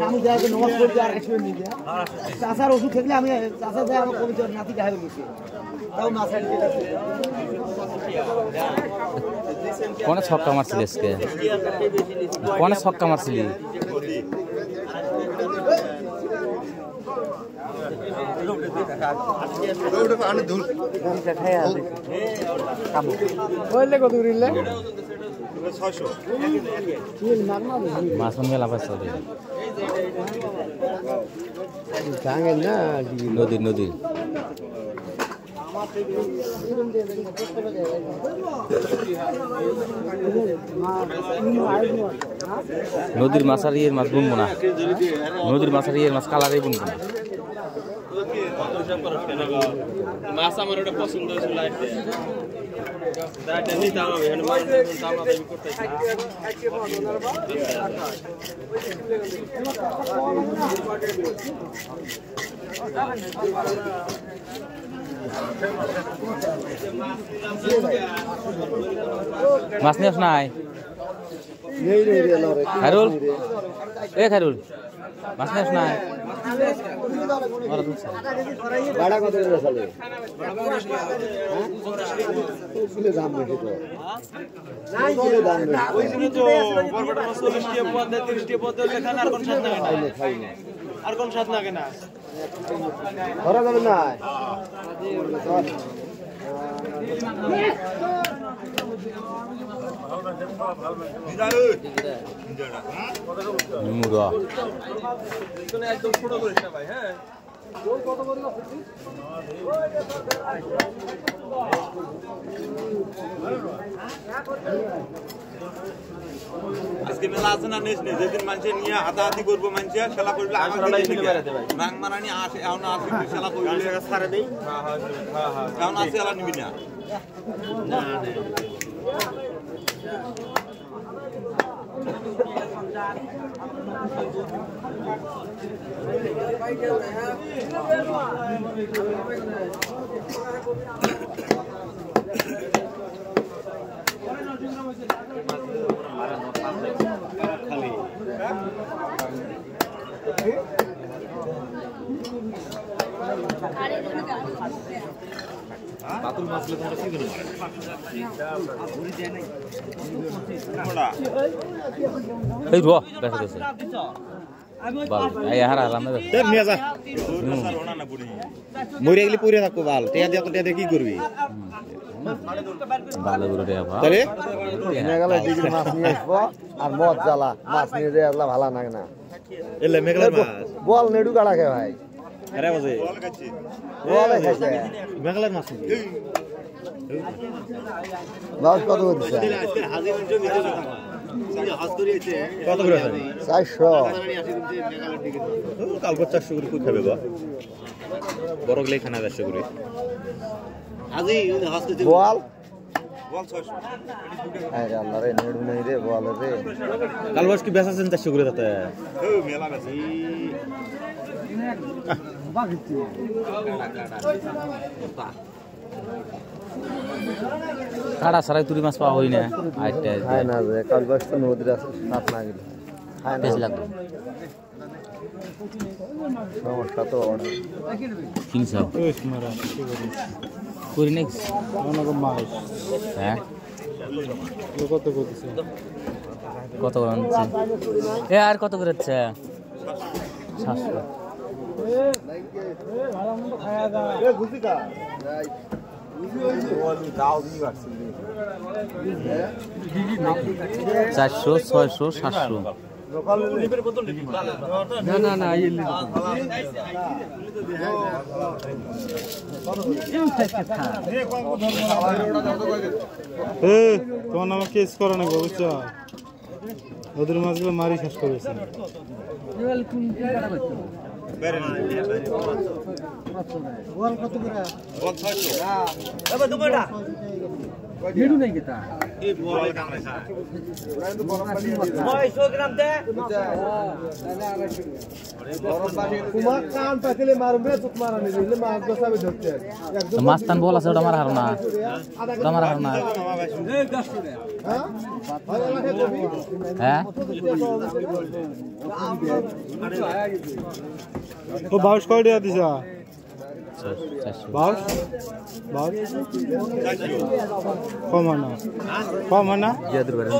আমি যাকে নমাজ পড়তে আর একটু নিয়ে যা চাচার ওষুধ খেলে আমি চাচা যায় আমার কবিতার নাতি দেখা গেছে তাও না সাইড দিয়ে কোন ছক্কা মারছিলি আজকে কোন ছক্কা মারছিলি মাছ মেলা পাইছে নদীর নদীর নদীর মাছ আর ইয়ের মাছ বুনবো না নদীর মাছ আর ইয়ের মাছ কালারে বুনবো না মাছ আমার ওটা পছন্দ হয়েছিল মাছ নিয়ে আস নাই খায়রুল এ খায়রুল মাছ নিয়ে আস নাই ভাড়া কত করে চলে দাম বেশি তো নাই দাম বেশি তো বরবটা 40 টাকা পদ 30 টাকা পদ লেখা আর কোন স্বাদ লাগে না খাই না আর কোন স্বাদ লাগে না ধরা যাবে না একদম ছোট করিস না ভাই হ্যাঁ আজকে মেলা আছে না নেস যেদিন মানুষের নিয়ে হাতাহাতি করবো মানুষে খেলা করলে নাং মারানি আসে এখন আসে খেলা করলে ছাড়ে দেই এখন আসে খেলা নিবি না বাতুল মাছ লে তোমরা কি করবে এই রো দেখা গেছে বাল এই হারা হারাম না দেখ নিয়ে যা মরে গেলে পড়ে থাকবো বাল টিয়া দিয়া তো টিয়া দিয়ে কি করবি ভালো করে দেয়া ভাই তাহলে নিয়ে গেলে ডিগ্রি মাছ নিয়ে আসবো আর মদ জ্বালা মাছ নিয়ে যায় আল্লাহ ভালো লাগে না এলে মেঘলার মাছ বল নেডু কাটা খায় ভাই আরে বাজে বল খাইছে মেঘলার মাছ মাছ কত হচ্ছে কত করে 400 কালকে 400 করে কই খাবে গো বড় গলে খানা 400 করে বল বল 600 আরে আল্লাহ রে নেডু নাই রে বল রে কালবাস কি বেচাছেন 400 করে তাতে মেলা বেচি কাটা সারাই তুরি মাছ পাওয়া হই না আইটা খায় না রে কালবাস তো নদীর আছে সাপ না গেলে খায় না বেশ লাগবে সমস্যা তো কিনছাও করি নেক্স হ্যাঁ কত করে আনছে এ আর কত করে হচ্ছে 700 400 600 700 না না তোমার নামে কেস করা নেবো বুঝছো ওদের মাছগুলো মারি শেষ করেছে বল কত করে বল 600 এ দুবাটা নেডু নাই কি তা মাস্তান বল আছে ওটা আমার হার না, ওটা আমার হার না। হ্যাঁ তো 22 কয় টাকা দিছা? 22 কম না, কম না। জিয়াদুর বাড়ি